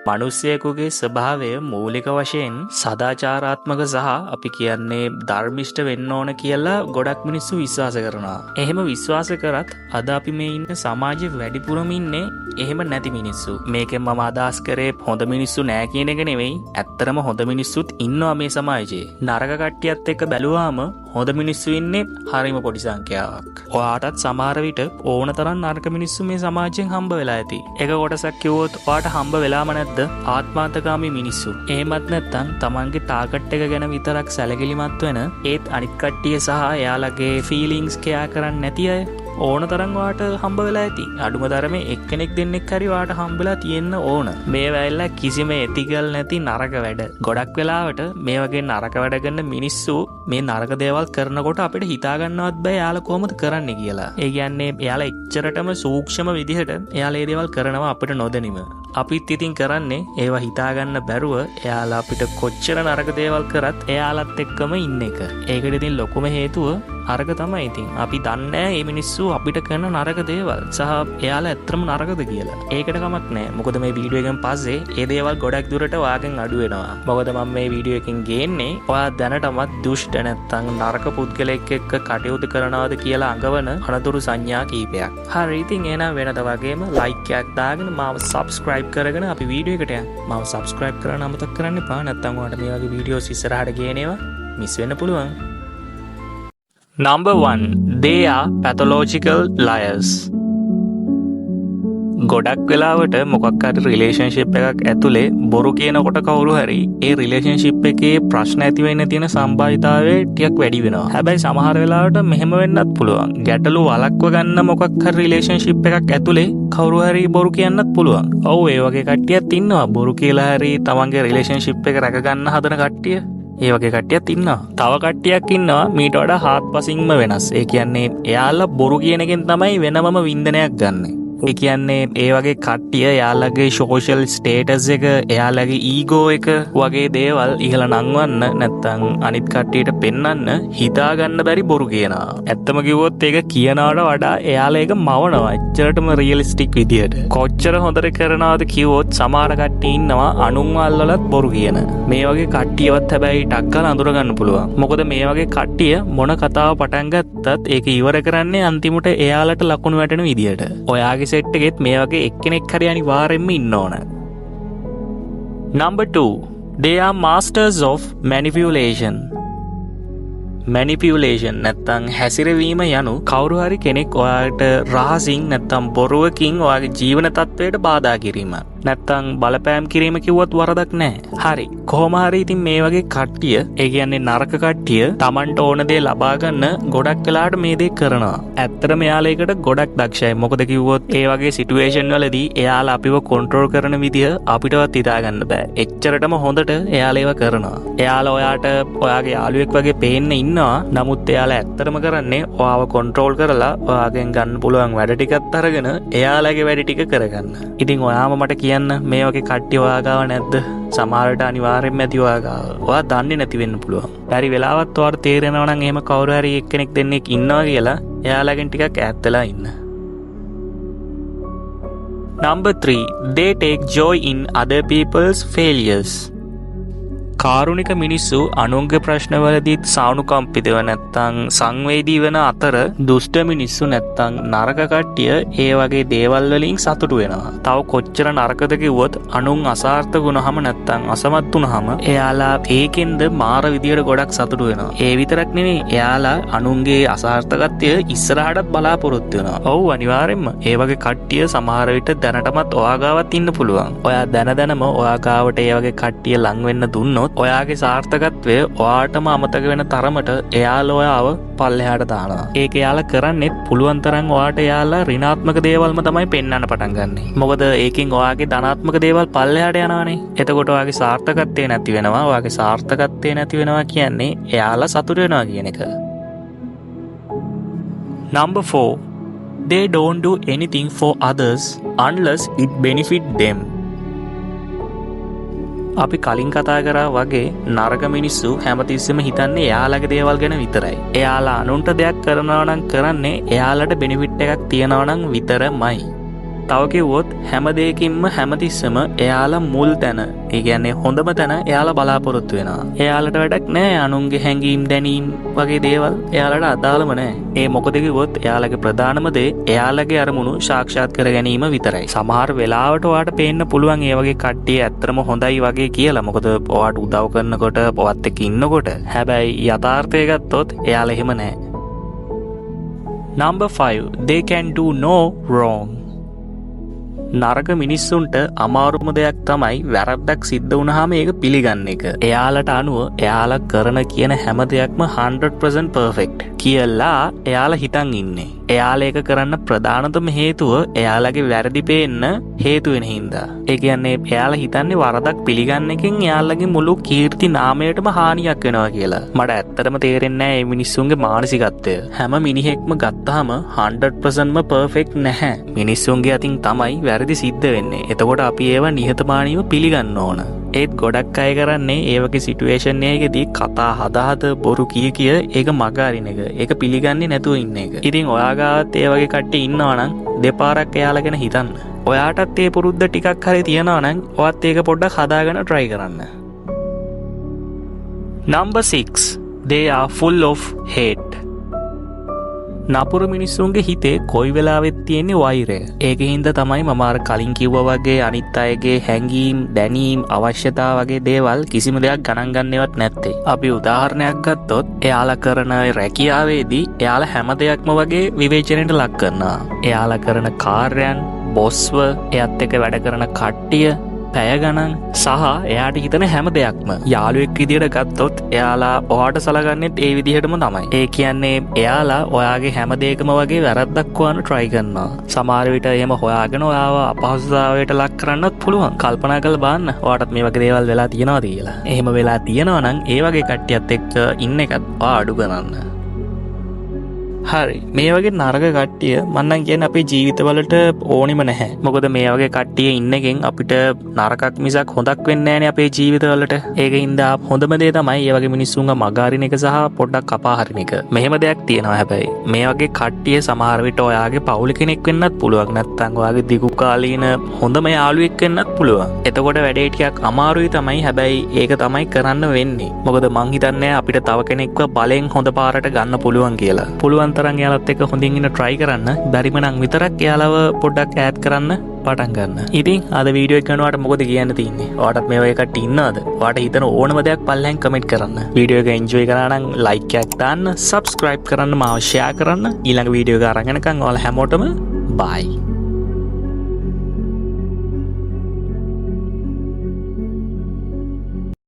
මිනිස්සෙකුගේ ස්වභාවය මූලික වශයෙන් සදාචාරාත්මක සහ අපි කියන්නේ ධර්මිෂ්ඨ වෙන්න ඕන කියලා ගොඩක් මිනිස්සු විශ්වාස කරනවා. එහෙම විශ්වාස කරත් අද අපි මේ ඉන්න සමාජයේ වැඩිපුරම ඉන්නේ එහෙම නැති මිනිස්සු. මේකෙන් මම අදහස් කරේ හොඳ මිනිස්සු නෑ කියන එක නෙවෙයි. ඇත්තටම හොඳ මිනිස්සුත් ඉන්නවා මේ සමාජයේ. නරක කට්ටියත් එක්ක බැලුවාම හොඳ මිනිස්සු ඉන්නේ හරිම පොඩි සංඛ්‍යාවක්. ඔයාටත් සමහර විට ඕන තරම් නරක මිනිස්සු මේ සමාජයෙන් හම්බ වෙලා ඇති. එක කොටසක් කිව්වොත් ඔයාට හම්බ වෙලාම නැද්ද ආත්මාර්ථකාමී මිනිස්සු? එහෙමත් නැත්නම් තමන්ගේ ටාගට් එක ගැන විතරක් සැලකිලිමත් වෙන ඒත් අනිත් කට්ටිය සහ එයාලගේ ෆීලිංග්ස් කෙයා කරන්නේ නැති අය ඕන තරම් වාට හම්බ වෙලා ඇති. අඩුම තරමේ එක්කෙනෙක් දෙන්නෙක් හරි වාට හම්බෙලා තියෙන්න ඕන. මේ වෙලාවල කිසිම එතිකල් නැති නරක වැඩ. ගොඩක් වෙලාවට මේ වගේ නරක වැඩ කරන මිනිස්සු මේ නරක දේවල් කරනකොට අපිට හිතා ගන්නවත් බෑ එයාලා කොහොමද කරන්නේ කියලා. ඒ කියන්නේ එයාලා එච්චරටම සූක්ෂම විදිහට එයාලා මේ දේවල් කරනවා අපිට නොදැනීම. අපිත් ඉතින් කරන්නේ ඒවා හිතා ගන්න බැරුව එයාලා අපිට කොච්චර නරක දේවල් කරත් එයාලත් එක්කම ඉන්න එක. ඒකට ඉතින් ලොකුම හේතුව අරක තමයි. ඉතින් අපි දන්නේ නැහැ මේ මිනිස්සු අපිට කරන නරක දේවල් සහ එයාලා ඇත්තම නරකද කියලා. ඒකට කමක් නැහැ. මොකද මේ වීඩියෝ එකෙන් පස්සේ මේ දේවල් ගොඩක් දුරට ඔයාගෙන් අඩු වෙනවා. මොකද මම මේ වීඩියෝ එකෙන් ගේන්නේ ඔයා දැනටමත් දුෂ්ට නැත්තම් නරක පුද්ගලෙක් එක්ක කටයුතු කරනවාද කියලා අඟවන අනතුරු සංඥා කීපයක්. හරි ඉතින් එහෙනම් වෙනද වගේම ලයික් එකක් දාගෙන මාව subscribe කරගෙන අපි වීඩියෝ එකට යන්න. මාව subscribe කරන්න අමතක කරන්න එපා. නැත්තම් ඔයාලට මේ වගේ වීඩියෝස් ඉස්සරහට ගේනේවා මිස් වෙන්න පුළුවන්. Number 1. They are pathological liars. ගොඩක් වෙලාවට මොකක් හරි රිලේෂන්ෂිප් එකක් ඇතුලේ බොරු කියනකොට කවුරු හරි ඒ රිලේෂන්ෂිප් එකේ ප්‍රශ්න ඇති වෙන්න තියෙන සම්භාවිතාවය ටිකක් වැඩි වෙනවා. හැබැයි සමහර වෙලාවට මෙහෙම වෙන්නත් පුළුවන්. ගැටලු වළක්ව ගන්න මොකක් හරි රිලේෂන්ෂිප් එකක් ඇතුලේ කවුරු හරි බොරු කියන්නත් පුළුවන්. ඔව් ඒ වගේ කට්ටියත් ඉන්නවා. බොරු කියලා හරි තමන්ගේ රිලේෂන්ෂිප් එක රැක ගන්න හදන කට්ටිය. ඒ වගේ කට්ටියත් ඉන්නවා. තව කට්ටියක් ඉන්නවා මීට වඩා හාත්පසින්ම වෙනස්. ඒ කියන්නේ එයාලා බොරු කියන එකෙන් තමයි වෙනමම වින්දනයක් ගන්නෙ. ඒ කියන්නේ ඒ වගේ කට්ටිය එයාලගේ සෝෂල් ස්ටේටස් එක එයාලගේ ඊගෝ එක වගේ දේවල් ඉහළ නංවන්න නැත්තම් අනිත් කට්ටියට පෙන්වන්න හිතා ගන්න බැරි බොරු කියනවා. ඇත්තම කිව්වොත් ඒක කියනවට වඩා එයාලා ඒක මවනවා. එච්චරටම රියලිස්ටික් විදියට. කොච්චර හොඳට කරනවද කිව්වොත් සමහර කට්ටිය ඉන්නවා අනුන්ව අල්ලලත් බොරු කියන. මේ වගේ කට්ටියවත් හැබැයි ටක් ගාලා අඳුර ගන්න පුළුවන්. මොකද මේ වගේ කට්ටිය මොන කතාව පටන් ගත්තත් ඒක ඉවර කරන්නේ අන්තිමට එයාලට ලකුණු වැටෙන විදියට. ඔයාගේ සෙට් එකෙත් මේ වගේ එක්කෙනෙක් හරි අනිවාර්යෙන්ම ඉන්න ඕන. Number 2. They are masters of manipulation. manipulation නැත්තම් හැසිරවීම යනු කවුරු හරි කෙනෙක් ඔයාට රහසින් නැත්තම් බොරුවකින් ඔයාගේ ජීවන තත්ත්වයට බාධා කිරීම. නැත්තම් බලපෑම් කිරීම කිව්වත් වරදක් නැහැ. හරි. කොහොම හරි ඉතින් මේ වගේ කට්ටිය, ඒ කියන්නේ නරක කට්ටිය Tamanට ඕන දේ ලබා ගන්න ගොඩක් වෙලාවට මේ දේ කරනවා. ඇත්තටම එයාලා ඒකට ගොඩක් දක්ෂයි. මොකද කිව්වොත් ඒ වගේ සිටුේෂන් වලදී එයාලා අපිව කන්ට්‍රෝල් කරන විදිය අපිටවත් හිතා ගන්න බෑ. එච්චරටම හොඳට එයාලා ඒව කරනවා. එයාලා ඔයාට ඔයාගේ යාළුවෙක් වගේ පේන්න ඉන්නවා. නමුත් එයාලා ඇත්තටම කරන්නේ ඔයාව කන්ට්‍රෝල් කරලා ඔයාගෙන් ගන්න පුළුවන් වැඩ ටිකත් අරගෙන එයාලගේ වැඩ ටික කරගන්න. ඉතින් ඔයාම මට කියන්න මේ වගේ කට්ටිය ඔයා ගාව නැද්ද? සමහරට අනිවාර්යෙන්ම ඇති ඔයා ගාව. ඔයා දන්නේ නැති වෙන්න පුළුවන්. බැරි වෙලාවත් ඔයාට තේරෙනවා නම් එහෙම කවුරු හරි එක්කෙනෙක් දෙන්නෙක් ඉන්නවා කියලා එයාලගෙන් ටිකක් ඈත් වෙලා ඉන්න. Number 3. They take joy in other people's failures. කාරුණික මිනිස්සු අනුන්ගේ ප්‍රශ්නවලදී සානුකම්පිතව නැත්තම් සංවේදී වෙන අතර දුෂ්ට මිනිස්සු නැත්තම් නරක කට්ටිය ඒ වගේ දේවල් වලින් සතුටු වෙනවා. තව කොච්චර නරකද කිව්වොත් අනුන් අසාර්ථක වුණාම නැත්තම් අසමත් වුණාම එයාලා ඒකෙන්ද මාර විදියට ගොඩක් සතුටු වෙනවා. ඒ විතරක් නෙමෙයි එයාලා අනුන්ගේ අසාර්ථකත්වය ඉස්සරහටත් බලාපොරොත්තු වෙනවා. ඔව් අනිවාර්යෙන්ම ඒ වගේ කට්ටිය සමහර විට දැනටමත් ඔයා ගාවත් ඉන්න පුළුවන්. ඔයා දැනම ඔයා ගාවට ඒ වගේ කට්ටිය ලං වෙන්න දුන්නොත් ඔයාගේ සාර්ථකත්වය ඔයාටම අමතක වෙන තරමට එයාලා ඔයාව පල්ලෙහාට දානවා. ඒක එයාලා කරන්නේ පුළුවන් තරම් ඔයාට එයාලා ඍණාත්මක දේවල්ම තමයි පෙන්වන්න පටන් ගන්නෙ. මොකද ඒකෙන් ඔයාගේ ධනාත්මක දේවල් පල්ලෙහාට යනවානේ. එතකොට ඔයාගේ සාර්ථකත්වය නැති වෙනවා. ඔයාගේ සාර්ථකත්වය නැති වෙනවා කියන්නේ එයාලා සතුට වෙනවා කියන එක. Number 4. They don't do anything for others unless it benefit them. අපි කලින් කතා කරා වගේ නරක මිනිස්සු හැමතිස්සෙම හිතන්නේ එයාලගේ දේවල් ගැන විතරයි. එයාලා අනුන්ට දෙයක් කරනවා නම් කරන්නේ එයාලට බෙනිෆිට් එකක් තියනවා නම් විතරමයි. තව කිව්වොත් හැම දෙයකින්ම හැමතිස්සම එයාලා මුල් තැන, ඒ කියන්නේ හොඳම තැන එයාලා බලාපොරොත්තු වෙනවා. එයාලට වැඩක් නැහැ අනුන්ගේ හැඟීම් දැනීම් වගේ දේවල් එයාලට අදාළම නැහැ. ඒ මොකද කිව්වොත් එයාලගේ ප්‍රධානම දේ එයාලගේ අරමුණු සාක්ෂාත් කර ගැනීම විතරයි. සමහර වෙලාවට ඔයාට පේන්න පුළුවන් ඒ වගේ කට්ටිය ඇත්තටම හොඳයි වගේ කියලා. මොකද ඔයාට උදව් කරනකොට ඔයත් එක්ක ඉන්නකොට. හැබැයි යථාර්ථය ගත්තොත් එයාලා එහෙම නැහැ. Number 5. They can do no wrong. නරක මිනිස්සුන්ට අමාරුම දෙයක් තමයි වැරද්දක් සිද්ධ වුණාම ඒක පිළිගන්න එක. එයාලට අනුව එයාලා කරන කියන හැම දෙයක්ම 100% perfect කියලා එයාලා හිතන් ඉන්නේ. එයාලා ඒක කරන්න ප්‍රධානතම හේතුව එයාලගේ වැරදි පේන්න හේතු වෙන හින්දා. ඒ කියන්නේ එයාලා හිතන්නේ වරදක් පිළිගන්න එකෙන් එයාලගේ මුළු කීර්ති නාමයටම හානියක් වෙනවා කියලා. මට ඇත්තටම තේරෙන්නේ නැහැ මේ මිනිස්සුන්ගේ මානසිකත්වය. හැම මිනිහෙක්ම ගත්තාම 100%ම perfect නැහැ. මිනිස්සුන්ගේ අතින් තමයි වැරදි සිද්ධ වෙන්නේ. එතකොට අපි ඒවා නිහතමානීව පිළිගන්න ඕන. ඒත් ගොඩක් අය කරන්නේ ඒ වගේ සිටුේෂන් එකකදී කතා හදා බොරු කිය ඒක මග අරින එක. ඒක පිළිගන්නේ නැතුව ඉන්න එක. ඉතින් ඔයාගාවත් ඒ වගේ කට්ටිය ඉන්නවා නම් දෙපාරක් එයාලා ගැන හිතන්න. ඔයාටත් ඒ පුරුද්ද ටිකක් හරි තියනවා නම් ඔයත් ඒක පොඩ්ඩක් හදාගෙන try කරන්න. Number 6. They are full of hate. නපුරු මිනිස්සුන්ගේ හිතේ කොයි වෙලාවෙත් තියෙන්නේ වෛරය. ඒකෙන් හින්දා තමයි මම අර කලින් කිව්වා වගේ අනිත් අයගේ හැඟීම්, දැනීම්, අවශ්‍යතා වගේ දේවල් කිසිම දෙයක් ගණන් ගන්නවත් නැත්තේ. අපි උදාහරණයක් ගත්තොත් එයාලා කරන රැකියාවේදී එයාලා හැම දෙයක්ම වගේ විවේචනයට ලක් කරනවා. එයාලා කරන කාර්යයන්, බොස්ව, එයත් එක්ක වැඩ කරන කට්ටිය, පැය ගණන් සහ එයාට හිතන හැම දෙයක්ම යාළුවෙක් විදියට ගත්තොත් එයාලා ඔයාට සලකන්නේත් ඒ විදිහටම තමයි. ඒ කියන්නේ එයාලා ඔයාගේ හැම දෙයකම වගේ වැරද්දක් හොයන්න try කරනවා. සමහර විට එහෙම හොයාගෙන ඔයාව අපහසුතාවයට ලක් කරන්නත් පුළුවන්. කල්පනා කරලා බලන්න ඔයාටත් මේ වගේ දේවල් වෙලා තියෙනවද කියලා. එහෙම වෙලා තියෙනවා නම් ඒ වගේ කට්ටියත් එක්ක ඉන්න එකත් ඔයා අඩු කරන්න. හරි, මේ වගේ නරක කට්ටිය මන්නම් කියන්නේ අපේ ජීවිතවලට ඕනෙම නැහැ. මොකද මේ වගේ කට්ටිය ඉන්න එකෙන් අපිට නරකක් මිසක් හොඳක් වෙන්නේ නැහැනේ අපේ ජීවිතවලට. ඒකින්ද හොඳම දේ තමයි මේ වගේ මිනිස්සුන්ව මග අරින එක සහ පොඩ්ඩක් කපා හරින එක. මෙහෙම දෙයක් තියෙනවා හැබැයි. මේ වගේ කට්ටිය සමහර විට ඔයාගේ පවුල කෙනෙක් වෙන්නත් පුළුවන්. නැත්නම් ඔයාගේ දිගු කාලීන හොඳම යාළුවෙක් වෙන්නත් පුළුවන්. එතකොට වැඩේ ටිකක් අමාරුයි තමයි. හැබැයි ඒක තමයි කරන්න වෙන්නේ. මොකද මං හිතන්නේ අපිට තව කෙනෙක්ව බලෙන් හොඳ පාරට ගන්න පුළුවන් කියලා. පුළුවන් තරම් එයාලත් එක්ක හොඳින් ඉන්න try කරන්න. බැරිම නම් විතරක් එයාලව පොඩ්ඩක් ඈඩ් කරන්න පටන් ගන්න. ඉතින් අද වීඩියෝ එක කරනකොට මොකද කියන්න තියෙන්නේ? ඔයාටත් මේ වගේ කට්ටිය ඉන්නවද? ඔයාට හිතන ඕනම දෙයක් පල්ලෙන් කමෙන්ට් කරන්න. වීඩියෝ එක එන්ජොයි කරා නම් like එකක් දාන්න, subscribe කරන්න, මාව share කරන්න. ඊළඟ වීඩියෝ එක අරගෙනකන් ඔයාලා හැමෝටම bye.